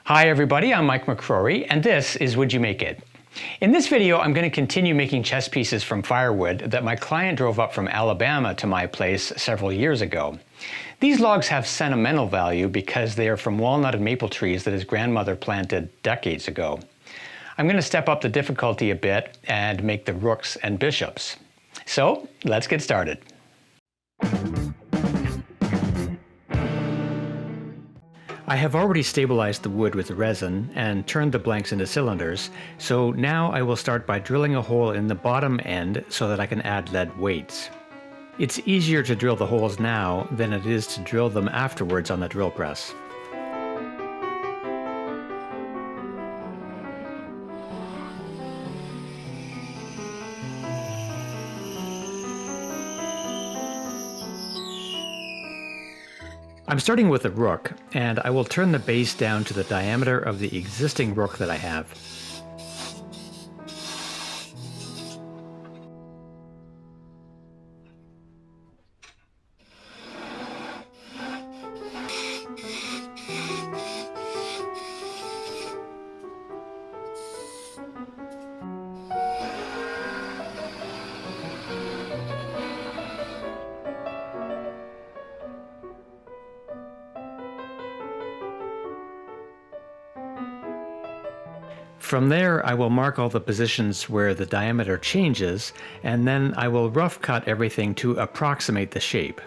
Hi everybody, I'm Mike McCrory, and this is Would You Make It? In this video, I'm going to continue making chess pieces from firewood that my client drove up from Alabama to my place several years ago. These logs have sentimental value because they are from walnut and maple trees that his grandmother planted decades ago. I'm going to step up the difficulty a bit and make the rooks and bishops. So, let's get started. I have already stabilized the wood with resin and turned the blanks into cylinders, so now I will start by drilling a hole in the bottom end so that I can add lead weights. It's easier to drill the holes now than it is to drill them afterwards on the drill press. I'm starting with a rook, and I will turn the base down to the diameter of the existing rook that I have. From there, I will mark all the positions where the diameter changes, and then I will rough cut everything to approximate the shape.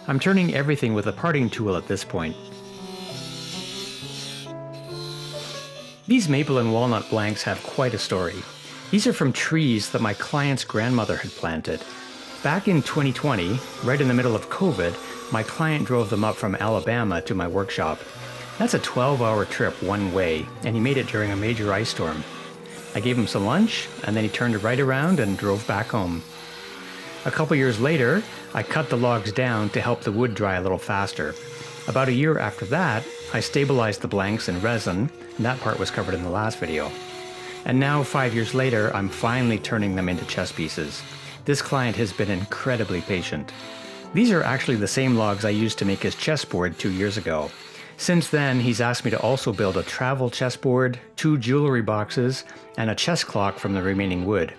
I'm turning everything with a parting tool at this point. These maple and walnut blanks have quite a story. These are from trees that my client's grandmother had planted. Back in 2020, right in the middle of COVID, my client drove them up from Alabama to my workshop. That's a 12-hour trip one way, and he made it during a major ice storm. I gave him some lunch, and then he turned right around and drove back home. A couple years later, I cut the logs down to help the wood dry a little faster. About a year after that, I stabilized the blanks in resin, and that part was covered in the last video. And now, 5 years later, I'm finally turning them into chess pieces. This client has been incredibly patient. These are actually the same logs I used to make his chessboard 2 years ago. Since then, he's asked me to also build a travel chessboard, 2 jewelry boxes, and a chess clock from the remaining wood.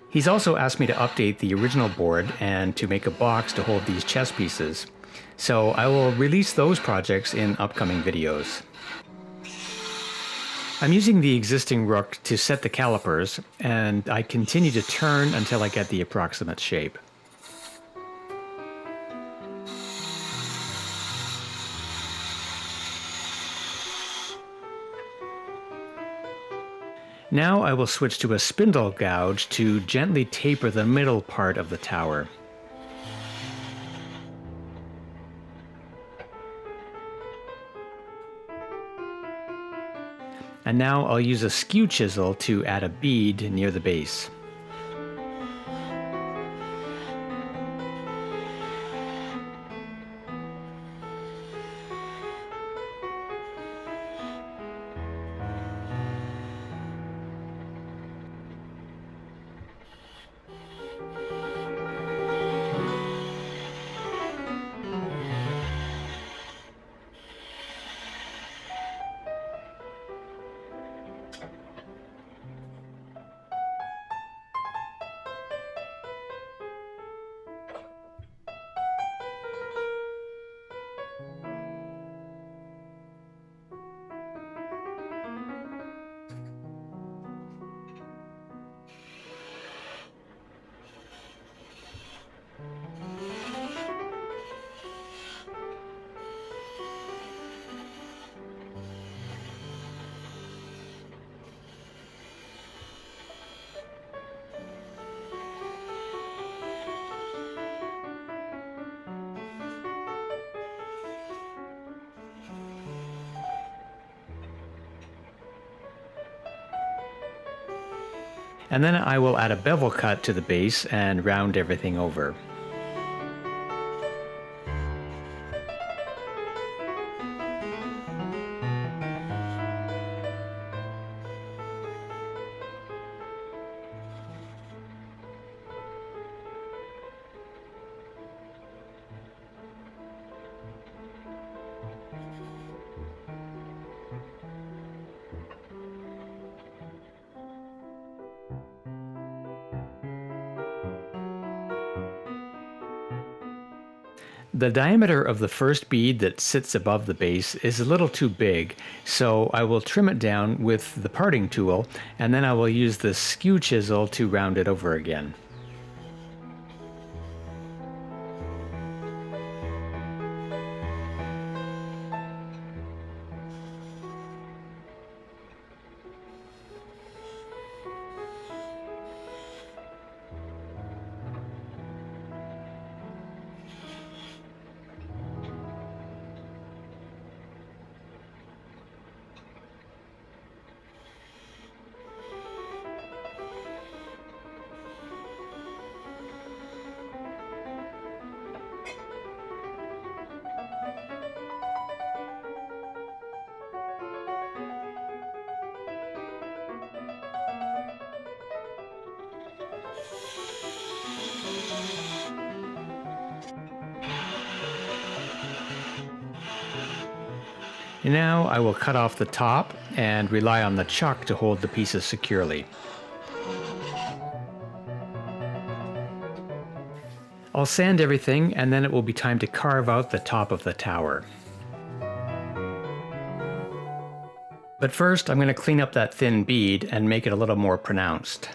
He's also asked me to update the original board and to make a box to hold these chess pieces. So I will release those projects in upcoming videos. I'm using the existing rook to set the calipers, and I continue to turn until I get the approximate shape. Now I will switch to a spindle gouge to gently taper the middle part of the tower. And now I'll use a skew chisel to add a bead near the base. And then I will add a bevel cut to the base and round everything over. The diameter of the first bead that sits above the base is a little too big, so I will trim it down with the parting tool, and then I will use the skew chisel to round it over again. Now I will cut off the top and rely on the chuck to hold the pieces securely. I'll sand everything, and then it will be time to carve out the top of the tower. But first I'm going to clean up that thin bead and make it a little more pronounced.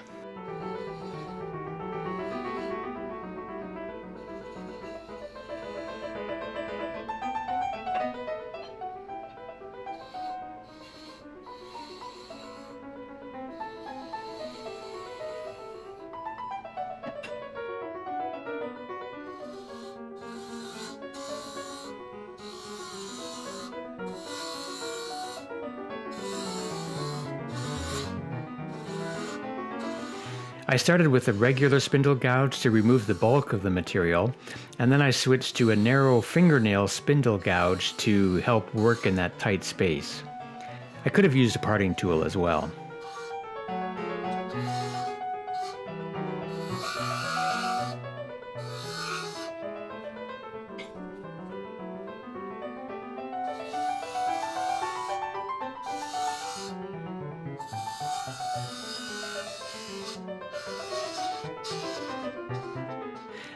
I started with a regular spindle gouge to remove the bulk of the material, and then I switched to a narrow fingernail spindle gouge to help work in that tight space. I could have used a parting tool as well.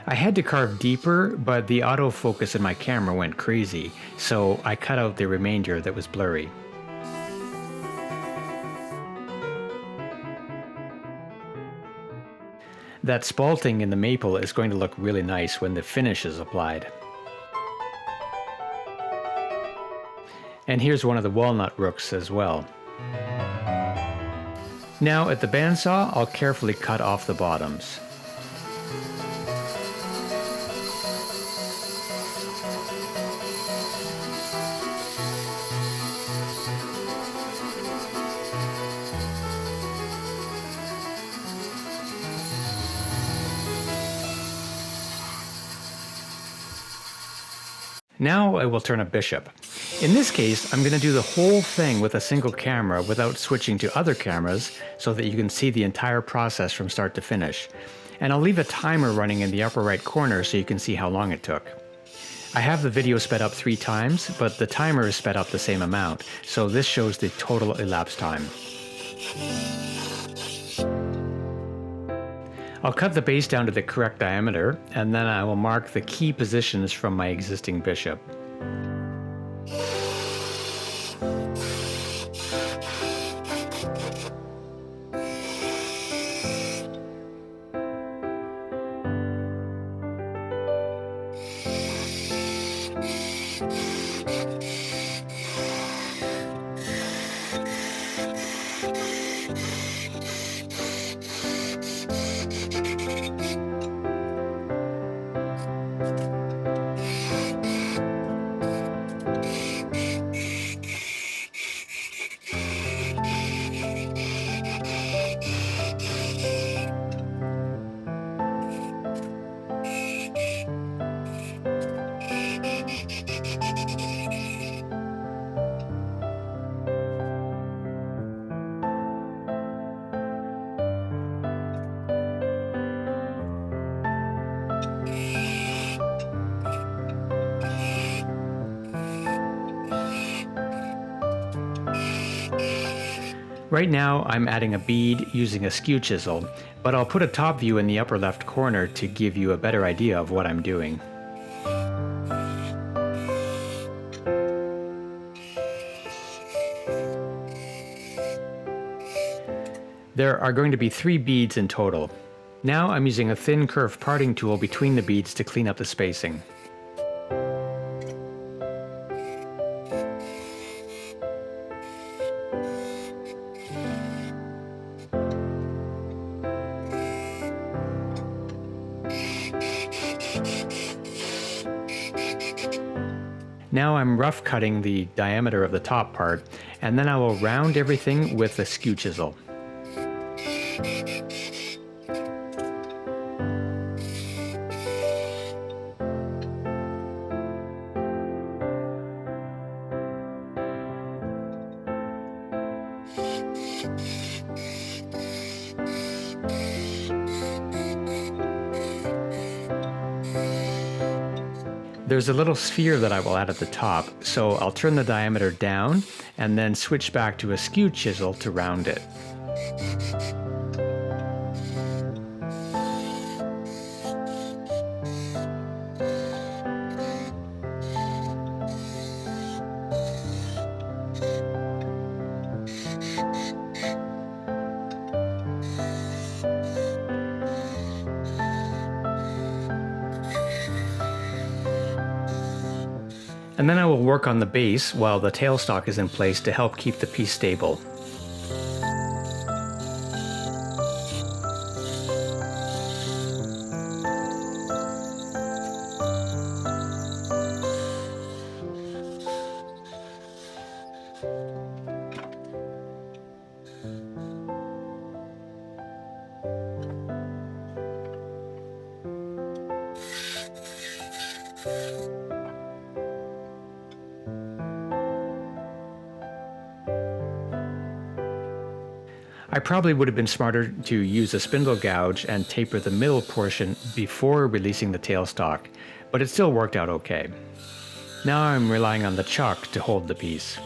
I had to carve deeper, but the autofocus in my camera went crazy, so I cut out the remainder that was blurry. That spalting in the maple is going to look really nice when the finish is applied. And here's one of the walnut rooks as well. Now at the bandsaw, I'll carefully cut off the bottoms. Now I will turn a bishop. In this case, I'm going to do the whole thing with a single camera without switching to other cameras so that you can see the entire process from start to finish. And I'll leave a timer running in the upper right corner so you can see how long it took. I have the video sped up 3 times, but the timer is sped up the same amount, so this shows the total elapsed time. I'll cut the base down to the correct diameter, and then I will mark the key positions from my existing bishop. Right now I'm adding a bead using a skew chisel, but I'll put a top view in the upper left corner to give you a better idea of what I'm doing. There are going to be 3 beads in total. Now I'm using a thin curved parting tool between the beads to clean up the spacing. Now I'm rough cutting the diameter of the top part, and then I will round everything with a skew chisel. There's a little sphere that I will add at the top, so I'll turn the diameter down and then switch back to a skew chisel to round it. And then I will work on the base while the tailstock is in place to help keep the piece stable. I probably would have been smarter to use a spindle gouge and taper the middle portion before releasing the tailstock, but it still worked out okay. Now I'm relying on the chuck to hold the piece.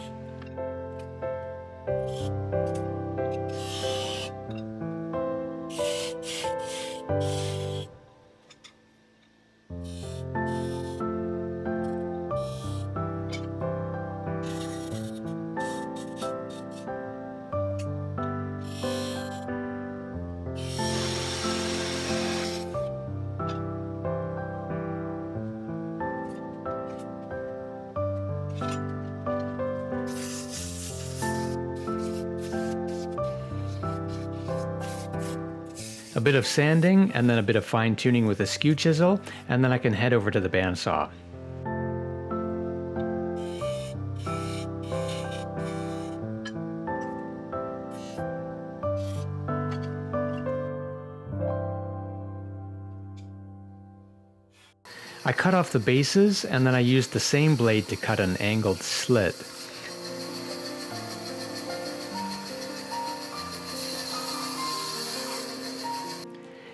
A bit of sanding and then a bit of fine tuning with a skew chisel, and then I can head over to the bandsaw. I cut off the bases and then I used the same blade to cut an angled slit.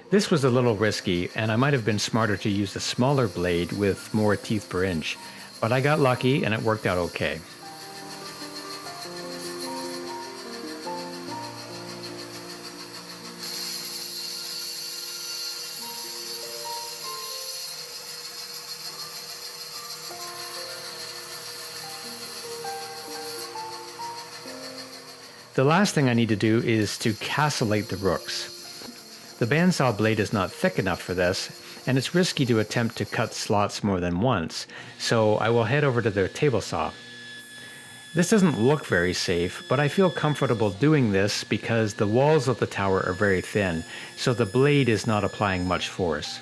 This was a little risky, and I might have been smarter to use a smaller blade with more teeth per inch, but I got lucky and it worked out okay. The last thing I need to do is to cassellate the rooks. The bandsaw blade is not thick enough for this, and it's risky to attempt to cut slots more than once, so I will head over to the table saw. This doesn't look very safe, but I feel comfortable doing this because the walls of the tower are very thin, so the blade is not applying much force.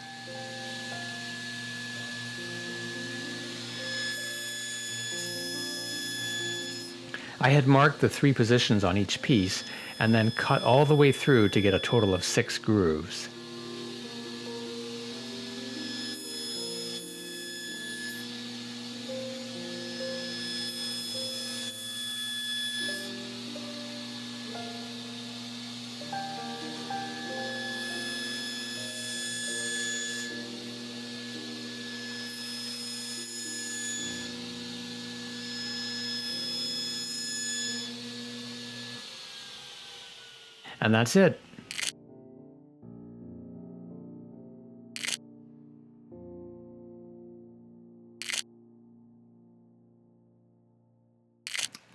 I had marked the 3 positions on each piece and then cut all the way through to get a total of 6 grooves. And that's it.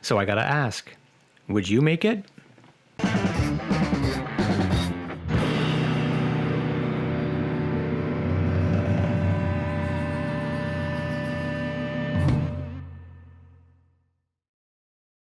So I gotta ask, would you make it?